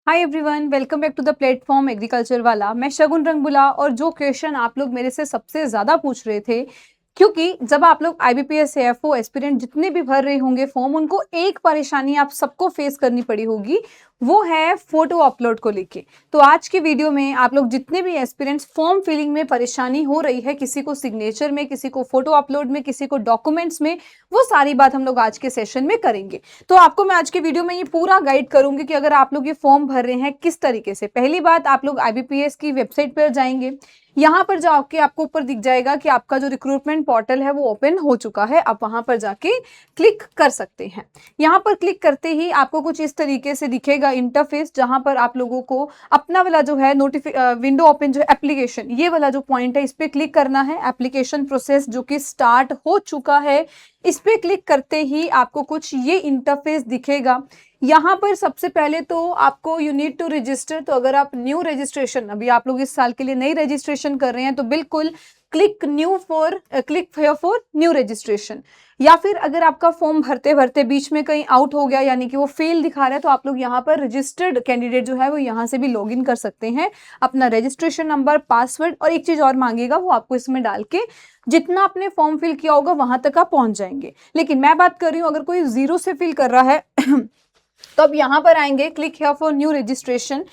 Hi everyone, welcome back to the platform agriculture वाला। मैं शगुन रंगबुला। और जो क्वेश्चन आप लोग मेरे से सबसे ज़्यादा पूछ रहे थे, क्योंकि जब आप लोग आईबीपीएस एएफओ एस्पिरेंट जितने भी भर रहे होंगे फॉर्म, उनको एक परेशानी आप सबको फेस करनी पड़ी होगी, वो है फोटो अपलोड को लेके। तो आज की वीडियो में आप लोग जितने भी एस्पिरेंट्स फॉर्म फिलिंग में परेशानी हो रही है, किसी को सिग्नेचर में, किसी को फोटो अपलोड में, किसी को डॉक्यूमेंट्स में, वो सारी बात हम लोग आज के सेशन में करेंगे। तो आपको मैं आज के वीडियो में ये पूरा गाइड करूंगी कि अगर आप लोग ये फॉर्म भर रहे हैं किस तरीके से। पहली बात, आप लोग आईबीपीएस की वेबसाइट पर जाएंगे। यहाँ पर जाके आपको ऊपर दिख जाएगा कि आपका जो रिक्रूटमेंट पोर्टल है वो ओपन हो चुका है। आप वहां पर जाके क्लिक कर सकते हैं। यहाँ पर क्लिक करते ही आपको कुछ इस तरीके से दिखेगा इंटरफेस, जहां पर आप लोगों को अपना वाला जो है विंडो ओपन, जो एप्लीकेशन, ये वाला जो पॉइंट है, इस पे क्लिक करना है। एप्लीकेशन प्रोसेस जो कि स्टार्ट हो चुका है, इस पे क्लिक करते ही आपको कुछ ये इंटरफेस दिखेगा। यहाँ पर सबसे पहले तो आपको यू नीड टू रजिस्टर। तो अगर आप न्यू रजिस्ट्रेशन, अभी आप लोग इस साल के लिए नई रजिस्ट्रेशन कर रहे हैं, तो बिल्कुल click here for new registration. या फिर अगर आपका फॉर्म भरते भरते बीच में कहीं आउट हो गया, यानी कि वो फेल दिखा रहा है, तो आप लोग यहाँ पर रजिस्टर्ड कैंडिडेट जो है वो यहाँ से भी लॉग इन कर सकते हैं। अपना रजिस्ट्रेशन नंबर, पासवर्ड और एक चीज और मांगेगा, वो आपको इसमें डाल के जितना आपने फॉर्म फिल किया होगा वहां तक आप पहुंच जाएंगे। लेकिन मैं बात कर रही हूँ अगर कोई जीरो से फिल कर रहा है तो अब यहां पर आएंगे, click here for new registration.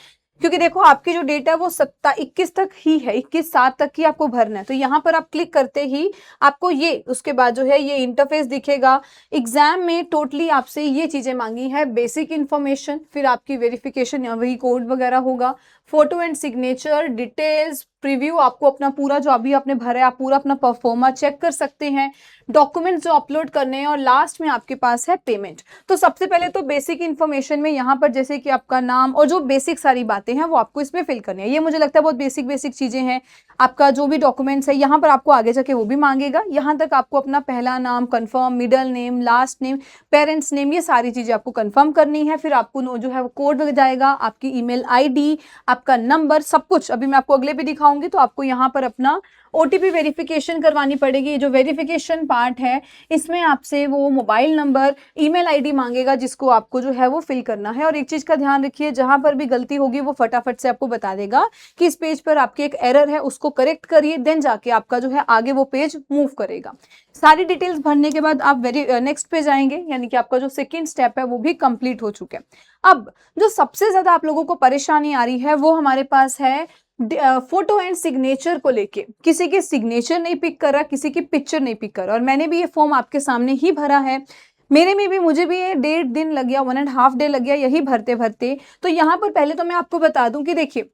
क्योंकि देखो आपकी जो डेट है वो 21 तक ही है, 21/7 तक ही आपको भरना है। तो यहाँ पर आप क्लिक करते ही आपको ये उसके बाद जो है ये इंटरफेस दिखेगा। एग्जाम में टोटली आपसे ये चीजें मांगी है, बेसिक इन्फॉर्मेशन, फिर आपकी वेरिफिकेशन या वही कोड वगैरह होगा, photo and signature, details, preview, आपको अपना पूरा जो अभी आपने भरा है आप पूरा अपना परफॉर्मा चेक कर सकते हैं, डॉक्यूमेंट्स जो अपलोड करने हैं, और लास्ट में आपके पास है पेमेंट। तो सबसे पहले तो बेसिक इन्फॉर्मेशन में यहाँ पर जैसे कि आपका नाम और जो बेसिक सारी बातें हैं वो आपको इसमें फिल करनी है। ये मुझे लगता है बहुत बेसिक चीजें हैं। आपका जो भी डॉक्यूमेंट्स है यहाँ पर आपको आगे जाके वो भी मांगेगा। यहाँ तक आपको अपना पहला नाम confirm, middle name, last name, parents name, ये सारी चीजें आपको कंफर्म करनी है। फिर आपको जो है वो कोड जाएगा, आपकी ईमेल आईडी, आपका नंबर, सब कुछ अभी मैं आपको अगले पे दिखाऊंगी। तो आपको यहाँ पर अपना ओटीपी वेरिफिकेशन करवानी पड़ेगी। जो वेरिफिकेशन पार्ट है इसमें आपसे वो मोबाइल नंबर, ईमेल आईडी मांगेगा, जिसको आपको जो है वो फिल करना है। और एक चीज का ध्यान रखिए, जहां पर भी गलती होगी वो फटाफट से आपको बता देगा कि इस पेज पर आपके एक एरर है, उसको करेक्ट करिए, देन जाके आपका जो है आगे वो पेज मूव करेगा। सारी डिटेल्स भरने के बाद आप नेक्स्ट पे जाएंगे, यानी कि आपका जो सेकेंड स्टेप है वो भी कंप्लीट हो चुका है। अब जो सबसे ज्यादा आप लोगों को परेशानी आ रही है वो हमारे पास है फोटो एंड सिग्नेचर को लेके। किसी के सिग्नेचर नहीं पिक कर रहा, किसी की पिक्चर नहीं पिक कर रहा। और मैंने भी ये फॉर्म आपके सामने ही भरा है। मेरे में भी, मुझे भी ये 1.5 दिन लग गया, 1.5 डे लग गया यही भरते भरते। तो यहाँ पर पहले तो मैं आपको बता दूं कि देखिए,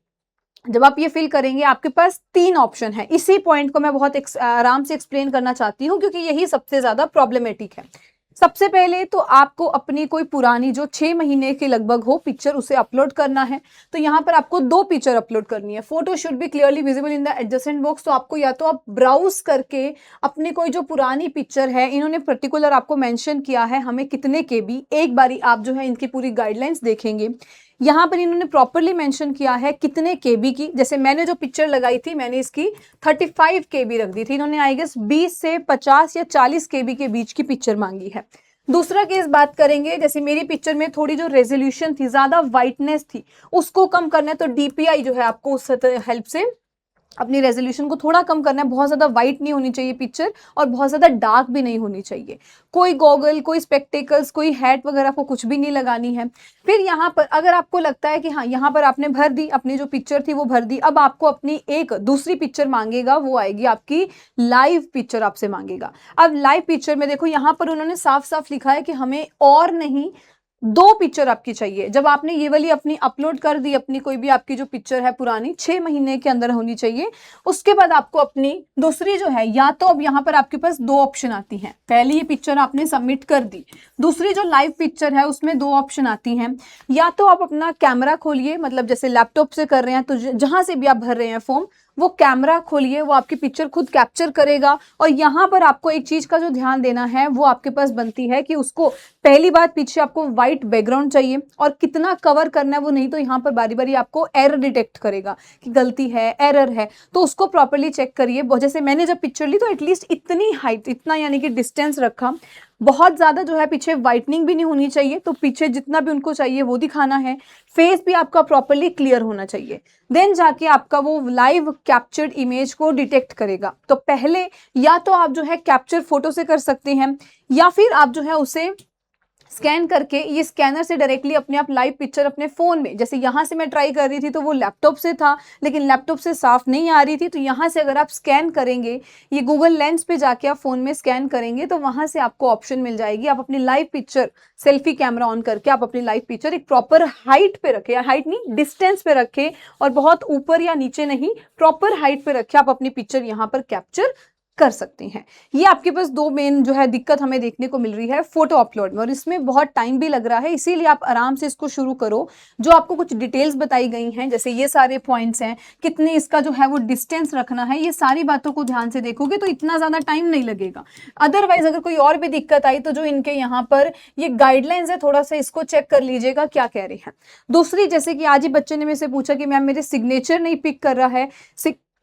जब आप ये फिल करेंगे आपके पास 3 ऑप्शन है। इसी पॉइंट को मैं बहुत आराम से एक्सप्लेन करना चाहती हूँ, क्योंकि यही सबसे ज्यादा प्रॉब्लमेटिक है। सबसे पहले तो आपको अपनी कोई पुरानी जो 6 महीने के लगभग हो पिक्चर, उसे अपलोड करना है। तो यहाँ पर आपको 2 पिक्चर अपलोड करनी है। Photo should be clearly visible in the adjacent box. तो आपको या तो आप ब्राउज करके अपनी कोई जो पुरानी पिक्चर है, इन्होंने पर्टिकुलर आपको मेंशन किया है हमें कितने केबी, एक बारी आप जो है इनकी पूरी गाइडलाइंस देखेंगे। यहाँ पर इन्होंने प्रॉपरली मेंशन किया है कितने केबी की। जैसे मैंने जो पिक्चर लगाई थी, मैंने इसकी 35 केबी रख दी थी। इन्होंने आई गेस 20 से 50 या 40 केबी के बीच की पिक्चर मांगी है। दूसरा केस बात करेंगे, जैसे मेरी पिक्चर में थोड़ी जो रेजोल्यूशन थी, ज्यादा वाइटनेस थी, उसको कम करना है। तो डीपीआई जो है आपको उस हेल्प से अपनी रेजोल्यूशन को थोड़ा कम करना है। बहुत ज्यादा वाइट नहीं होनी चाहिए पिक्चर, और बहुत ज्यादा डार्क भी नहीं होनी चाहिए। कोई गॉगल, कोई स्पेक्टेकल्स, कोई हैट वगैरह को कुछ भी नहीं लगानी है। फिर यहाँ पर अगर आपको लगता है कि हाँ, यहाँ पर आपने भर दी, अपनी जो पिक्चर थी वो भर दी, अब आपको अपनी एक दूसरी पिक्चर मांगेगा, वो आएगी आपकी लाइव पिक्चर आपसे मांगेगा। अब लाइव पिक्चर में देखो, यहाँ पर उन्होंने साफ साफ लिखा है कि हमें और नहीं 2 पिक्चर आपकी चाहिए। जब आपने ये वाली अपनी अपलोड कर दी, अपनी कोई भी आपकी जो पिक्चर है पुरानी, 6 महीने के अंदर होनी चाहिए। उसके बाद आपको अपनी दूसरी जो है, या तो अब यहाँ पर आपके पास 2 ऑप्शन आती हैं। पहली ये पिक्चर आपने सबमिट कर दी, दूसरी जो लाइव पिक्चर है उसमें 2 ऑप्शन आती हैं। या तो आप अपना कैमरा खोलिए, मतलब जैसे लैपटॉप से कर रहे हैं तो जहां से भी आप भर रहे हैं फॉर्म, वो कैमरा खोलिए, वो आपकी पिक्चर खुद कैप्चर करेगा। और यहाँ पर आपको एक चीज का जो ध्यान देना है वो आपके पास बनती है कि उसको, पहली बात, पीछे आपको व्हाइट बैकग्राउंड चाहिए, और कितना कवर करना है वो नहीं तो यहाँ पर बारी बारी आपको एरर डिटेक्ट करेगा कि गलती है, एरर है। तो उसको प्रॉपरली चेक करिए। जैसे मैंने जब पिक्चर ली तो एटलीस्ट इतनी हाइट, इतना यानी कि डिस्टेंस रखा। बहुत ज़्यादा जो है पीछे व्हाइटनिंग भी नहीं होनी चाहिए, तो पीछे जितना भी उनको चाहिए वो दिखाना है। फेस भी आपका प्रॉपर्ली क्लियर होना चाहिए, देन जाके आपका वो लाइव कैप्चर्ड इमेज को डिटेक्ट करेगा। तो पहले या तो आप जो है कैप्चर फोटो से कर सकते हैं, या फिर आप जो है उसे स्कैन करके ये स्कैनर से डायरेक्टली अपने आप लाइव पिक्चर अपने फ़ोन में, जैसे यहाँ से मैं ट्राई कर रही थी तो वो लैपटॉप से था, लेकिन लैपटॉप से साफ नहीं आ रही थी, तो यहाँ से अगर आप स्कैन करेंगे, ये गूगल लेंस पे जाके आप फ़ोन में स्कैन करेंगे, तो वहाँ से आपको ऑप्शन मिल जाएगी। आप अपनी live picture selfie camera on करके आप अपनी लाइव पिक्चर एक प्रॉपर हाइट पे रखें, या हाइट नहीं डिस्टेंस पे रखें, और बहुत ऊपर या नीचे नहीं, प्रॉपर हाइट पे रखें, आप अपनी पिक्चर यहाँ पर कैप्चर कर सकते हैं। ये आपके पास दो मेन जो है दिक्कत हमें देखने को मिल रही है फोटो अपलोड में, और इसमें बहुत टाइम भी लग रहा है, इसीलिए आप आराम से इसको शुरू करो। जो आपको कुछ डिटेल्स बताई गई हैं, जैसे ये सारे पॉइंट्स हैं, कितने इसका जो है वो डिस्टेंस रखना है, ये सारी बातों को ध्यान से देखोगे तो इतना ज़्यादा टाइम नहीं लगेगा। अदरवाइज अगर कोई और भी दिक्कत आई तो जो इनके यहाँ पर ये गाइडलाइंस है, थोड़ा सा इसको चेक कर लीजिएगा क्या कह रहे हैं। दूसरी, जैसे कि आज ही बच्चे ने मेरे से पूछा कि मैम मेरे सिग्नेचर नहीं पिक कर रहा है।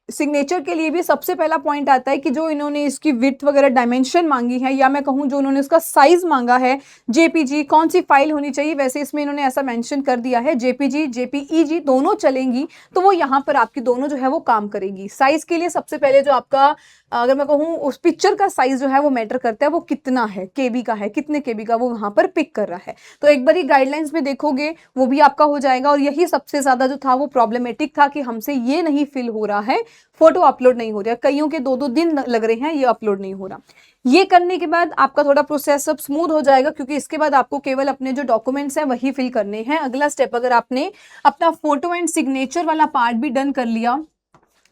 सिग्नेचर के लिए भी सबसे पहला पॉइंट आता है कि जो इन्होंने इसकी विड्थ वगैरह डायमेंशन मांगी है, या मैं कहूँ जो उन्होंने उसका साइज मांगा है, जेपीजी कौन सी फाइल होनी चाहिए, वैसे इसमें इन्होंने ऐसा मेंशन कर दिया है जेपीजी जेपीईजी दोनों चलेंगी, तो वो यहाँ पर आपकी दोनों जो है वो काम करेगी। साइज के लिए सबसे पहले जो आपका, अगर मैं कहूँ उस पिक्चर का साइज जो है वो मैटर करता है, वो कितना है, केबी का है, कितने केबी का वो वहाँ पर पिक कर रहा है। तो एक बार गाइडलाइंस में देखोगे वो भी आपका हो जाएगा। और यही सबसे ज्यादा जो था वो प्रॉब्लमेटिक था कि हमसे ये नहीं फिल हो रहा है, फोटो अपलोड नहीं हो रहा, कईयों के 2-2 दिन लग रहे हैं ये अपलोड नहीं हो रहा। ये करने के बाद आपका थोड़ा प्रोसेस सब स्मूथ हो जाएगा, क्योंकि इसके बाद आपको केवल अपने जो डॉक्यूमेंट्स हैं वही फिल करने हैं। अगला स्टेप, अगर आपने अपना फोटो एंड सिग्नेचर वाला पार्ट भी डन कर लिया,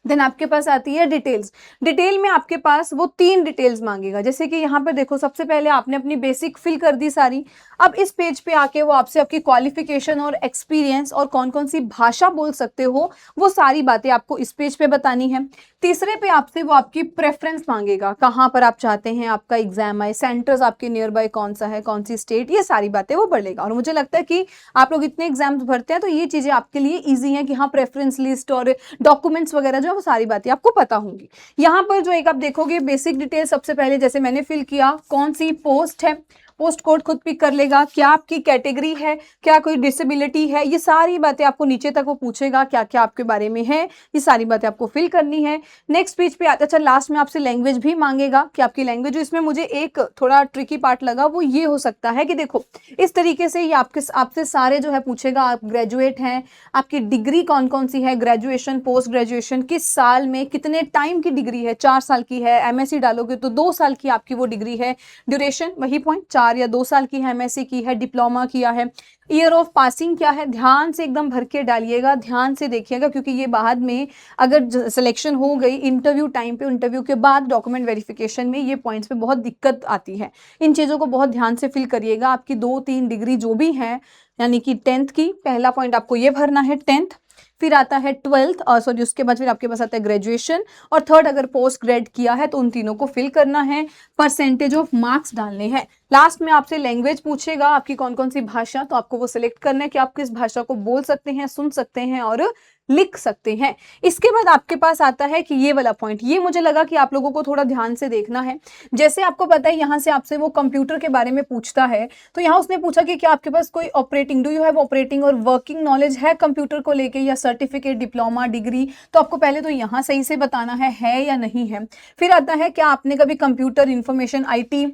देन आपके पास आती है डिटेल्स। डिटेल में आपके पास वो 3 डिटेल्स मांगेगा, जैसे कि यहाँ पर देखो, सबसे पहले आपने अपनी बेसिक फिल कर दी सारी। अब इस पेज पे आके वो आपसे आपकी क्वालिफिकेशन और एक्सपीरियंस और कौन कौन सी भाषा बोल सकते हो, वो सारी बातें आपको इस पेज पे बतानी है। तीसरे पे आपसे वो आपकी प्रेफरेंस मांगेगा, कहाँ पर आप चाहते हैं आपका एग्जाम आए, सेंटर्स आपके नियर बाय कौन सा है, कौन सी स्टेट, ये सारी बातें वो बढ़ लेगा। और मुझे लगता है कि आप लोग इतने एग्जाम्स भरते हैं तो ये चीजें आपके लिए ईजी हैं कि हाँ, प्रेफरेंस लिस्ट और डॉक्यूमेंट्स वगैरह जो है वो सारी बातें आपको पता होंगी। यहाँ पर जो एक आप देखोगे बेसिक डिटेल, सबसे पहले जैसे मैंने फिल किया, कौन सी पोस्ट है, पोस्ट कोड खुद पिक कर लेगा, क्या आपकी कैटेगरी है, क्या कोई डिसेबिलिटी है, ये सारी बातें आपको नीचे तक वो पूछेगा क्या क्या आपके बारे में है, ये सारी बातें आपको फिल करनी है। नेक्स्ट पेज पे आता, अच्छा लास्ट में आपसे लैंग्वेज भी मांगेगा कि आपकी लैंग्वेज, जो इसमें मुझे एक थोड़ा ट्रिकी पार्ट लगा वो ये हो सकता है कि देखो इस तरीके से ये आपसे सारे जो है पूछेगा, आप ग्रेजुएट हैं, आपकी डिग्री कौन कौन सी है, ग्रेजुएशन पोस्ट ग्रेजुएशन किस साल में, कितने टाइम की डिग्री है, 4 साल की है, एमएससी डालोगे तो 2 साल की आपकी वो डिग्री है, ड्यूरेशन वही पॉइंट 4 या 2 साल की है, एमएससी की है, डिप्लोमा किया है, ईयर ऑफ पासिंग क्या है, ध्यान से एकदम भर के डालिएगा, ध्यान से देखिएगा, क्योंकि ये बाद में अगर सिलेक्शन हो गई इंटरव्यू टाइम पे, इंटरव्यू के बाद डॉक्यूमेंट वेरिफिकेशन में ये पॉइंट्स पे बहुत दिक्कत आती है। इन चीज़ों को बहुत ध्यान से फिल करिएगा। आपकी 2-3 डिग्री जो भी है, यानी कि 10th की, पहला पॉइंट आपको ये भरना है 10th, फिर आता है 12th, और सॉरी उसके बाद फिर आपके पास आता है ग्रेजुएशन, और थर्ड अगर पोस्ट ग्रेड किया है तो उन तीनों को फिल करना है, परसेंटेज ऑफ मार्क्स डालने हैं। लास्ट में आपसे लैंग्वेज पूछेगा, आपकी कौन कौन सी भाषा, तो आपको वो सिलेक्ट करना है कि आप किस भाषा को बोल सकते हैं, सुन सकते हैं और लिख सकते हैं। इसके बाद आपके पास आता है कि ये वाला पॉइंट, ये मुझे लगा कि आप लोगों को थोड़ा ध्यान से देखना है। जैसे आपको पता है यहाँ से आपसे वो कंप्यूटर के बारे में पूछता है, तो यहाँ उसने पूछा कि क्या आपके पास कोई operating, do you have operating और वर्किंग नॉलेज है कंप्यूटर को लेके, या सर्टिफिकेट, डिप्लोमा, डिग्री, तो आपको पहले तो यहाँ सही से बताना है या नहीं है। फिर आता है क्या आपने कभी कंप्यूटर इंफॉर्मेशन IT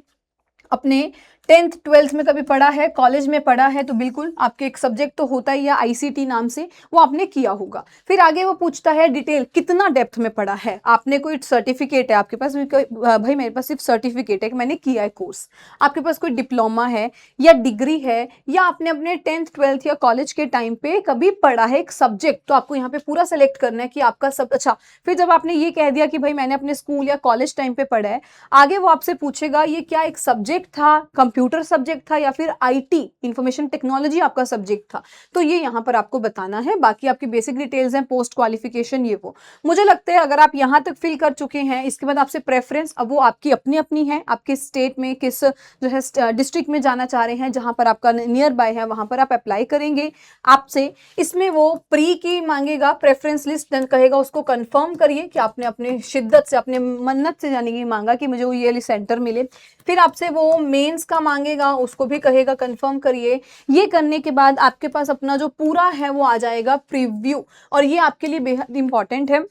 अपने 10th 12th में कभी पढ़ा है, कॉलेज में पढ़ा है, तो बिल्कुल आपके एक सब्जेक्ट तो होता ही है ICT नाम से, वो आपने किया होगा। फिर आगे वो पूछता है डिटेल, कितना डेप्थ में पढ़ा है आपने, कोई सर्टिफिकेट है आपके पास, भाई मेरे पास सिर्फ सर्टिफिकेट है, मैंने किया है कोर्स, आपके पास कोई डिप्लोमा है या डिग्री है, या आपने अपने 10th 12th या कॉलेज के टाइम पे कभी पढ़ा है एक सब्जेक्ट, तो आपको यहाँ पे पूरा सेलेक्ट करना है कि आपका सब अच्छा। फिर जब आपने ये कह दिया कि भाई मैंने अपने स्कूल या कॉलेज टाइम पे पढ़ा है, आगे वो आपसे पूछेगा ये क्या एक सब्जेक्ट था, कंप्यूटर सब्जेक्ट था, या फिर IT इंफॉर्मेशन टेक्नोलॉजी आपका सब्जेक्ट था, तो ये यहाँ पर आपको बताना है। बाकी आपकी बेसिक डिटेल्स हैं, पोस्ट क्वालिफिकेशन, ये वो मुझे लगता है अगर आप यहाँ तक फिल कर चुके हैं। इसके बाद आपसे प्रेफरेंस, अब वो आपकी अपनी अपनी है, आपके स्टेट में किस जो है डिस्ट्रिक्ट में जाना चाह रहे हैं, जहां पर आपका नियर बाय है वहां पर आप अप्लाई करेंगे। आपसे इसमें वो प्री की मांगेगा, प्रेफरेंस लिस्ट कहेगा, उसको कंफर्म करिए कि आपने अपने शिद्दत से, अपने मन्नत से, यानी कि मांगा कि मुझे वो ये सेंटर मिले। फिर आपसे वो मेंस का मांगेगा, उसको भी कहेगा कंफर्म करिए। ये करने के बाद आपके पास अपना जो पूरा है वो आ जाएगा प्रीव्यू, और ये आपके लिए बेहद इंपॉर्टेंट है,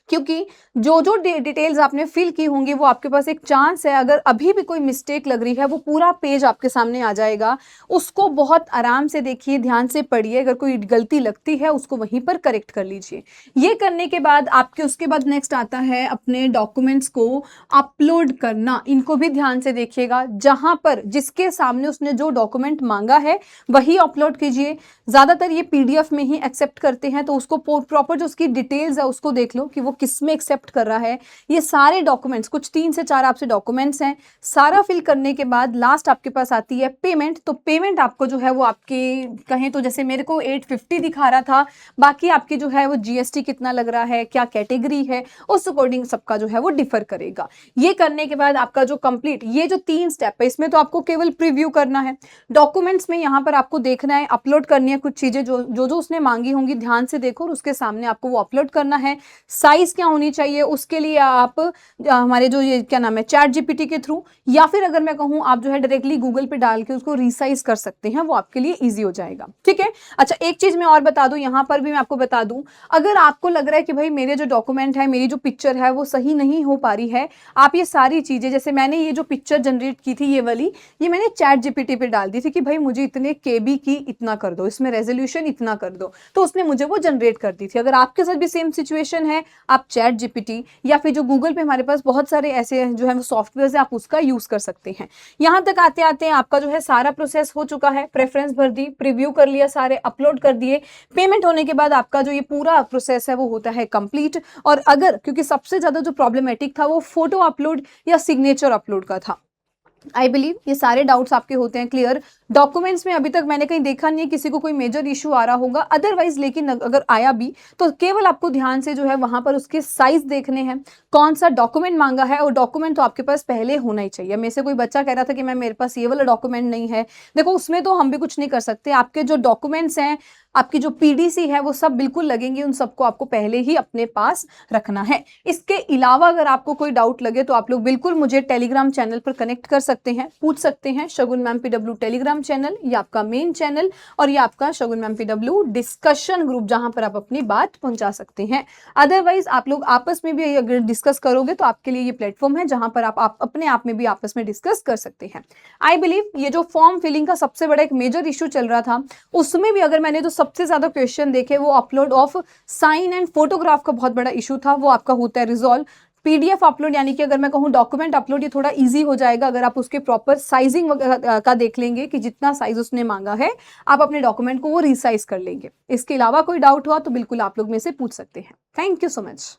क्योंकि जो जो डिटेल्स आपने फिल की होंगी वो आपके पास एक चांस है, अगर अभी भी कोई मिस्टेक लग रही है वो पूरा पेज आपके सामने आ जाएगा। उसको बहुत आराम से देखिए, ध्यान से पढ़िए, अगर कोई गलती लगती है उसको वहीं पर करेक्ट कर लीजिए। ये करने के बाद आपके उसके बाद नेक्स्ट आता है अपने डॉक्यूमेंट्स को अपलोड करना। इनको भी ध्यान से देखिएगा, जहां पर जिसके सामने उसने जो डॉक्यूमेंट मांगा है वही अपलोड कीजिए। ज़्यादातर ये पीडीएफ में ही एक्सेप्ट करते हैं, तो उसको प्रॉपर जो उसकी डिटेल्स है उसको देख लो कि वो किस में एक्सेप्ट कर रहा है। ये सारे डॉक्यूमेंट्स, कुछ 3 से 4 आपसे डॉक्यूमेंट्स हैं, सारा फिल करने के बाद लास्ट आपके पास आती है पेमेंट। तो पेमेंट आपको जो है वो आपके कहें तो जैसे मेरे को 850 दिखा रहा था, बाकी आपकी जो है वो जीएसटी कितना लग रहा है, क्या कैटेगरी है, उस अकॉर्डिंग सबका जो है वो डिफर करेगा। ये करने के बाद आपका जो कंप्लीट ये जो 3 स्टेप है, इसमें तो आपको केवल प्रीव्यू करना है। डॉक्यूमेंट्स में यहाँ पर आपको देखना है, अपलोड करनी है कुछ चीजें जो जो जो उसने मांगी होंगी, ध्यान से देखो और उसके सामने आपको वो अपलोड करना है। साइज क्या होनी चाहिए उसके लिए आप हमारे जो ये क्या नाम है चैट जीपीटी के थ्रू, या फिर अगर मैं कहूँ आप जो है डायरेक्टली गूगल पे डाल के उसको रिसाइज कर सकते हैं, वो आपके लिए ईजी हो जाएगा। ठीक है। अच्छा, एक चीज मैं और बता दूं, यहाँ पर भी मैं आपको बता दूं, अगर आपको लग रहा है कि भाई मेरे जो डॉक्यूमेंट है, मेरी जो पिक्चर है वो सही नहीं हो पा रही है, आप ये सारी चीजें, जैसे मैंने ये जो पिक्चर जनरेट की थी ये वाली, ये मैंने चैट जीपीटी पे डाल दी थी कि भाई मुझे इतने केबी की इतना कर दो, इसमें रेजोल्यूशन इतना कर दो, तो उसने मुझे वो जनरेट कर दी थी। अगर आपके साथ भी सेम सिचुएशन है, आप चैट जीपीटी या फिर जो गूगल पे हमारे पास बहुत सारे ऐसे जो है सॉफ्टवेयर है, आप उसका यूज कर सकते हैं। यहां तक आते आते आपका जो है सारा प्रोसेस हो चुका है, प्रेफरेंस भर दी, प्रीव्यू कर लिया, सारे अपलोड कर दिए, पेमेंट होने के बाद आपका जो ये पूरा प्रोसेस है वो होता है कंप्लीट। और अगर क्योंकि सबसे ज्यादा जो प्रॉब्लमेटिक था वो फोटो अपलोड या सिग्नेचर अपलोड का था, आई बिलीव ये सारे डाउट्स आपके होते हैं क्लियर। डॉक्यूमेंट्स में अभी तक मैंने कहीं देखा नहीं है किसी को कोई मेजर इशू आ रहा होगा, अदरवाइज लेकिन अगर आया भी तो केवल आपको ध्यान से जो है वहां पर उसके साइज देखने हैं, कौन सा डॉक्यूमेंट मांगा है, और डॉक्यूमेंट तो आपके पास पहले होना ही चाहिए। मेरे से कोई बच्चा कह रहा था कि मैं मेरे पास ये वाला डॉक्यूमेंट नहीं है, देखो उसमें तो हम भी कुछ नहीं कर सकते, आपके जो डॉक्यूमेंट्स हैं, आपकी जो पीडीसी है वो सब बिल्कुल लगेंगे, उन सबको आपको पहले ही अपने पास रखना है। इसके अलावा अगर आपको कोई डाउट लगे तो आप लोग बिल्कुल मुझे टेलीग्राम चैनल पर कनेक्ट कर सकते हैं, पूछ सकते हैं। शगुन मैम पीडब्ल्यू टेलीग्राम चैनल, ये आपका मेन चैनल, और ये आपका शगुन मैम पीडब्ल्यू डिस्कशन ग्रुप, जहां पर आप अपनी बात पहुंचा सकते हैं। अदरवाइज आप लोग आपस में भी अगर डिस्कस करोगे तो आपके लिए ये प्लेटफॉर्म है जहां पर आप अपने आप में भी आपस में डिस्कस कर सकते हैं। आई बिलीव ये जो फॉर्म फिलिंग का सबसे बड़ा एक मेजर इशू चल रहा था, उसमें भी अगर मैंने तो सबसे ज्यादा क्वेश्चन देखे वो upload of sine and photograph का बहुत बड़ा इशू था, वो आपका होता है रिजॉल्व। पीडीएफ अपलोड यानी कि अगर मैं कहूँ डॉक्यूमेंट अपलोड, ये थोड़ा इजी हो जाएगा अगर आप उसके प्रॉपर साइजिंग का देख लेंगे कि जितना साइज उसने मांगा है आप अपने डॉक्यूमेंट को वो रिसाइज कर लेंगे। इसके अलावा कोई डाउट हुआ तो बिल्कुल आप लोग में से पूछ सकते हैं। Thank you so much.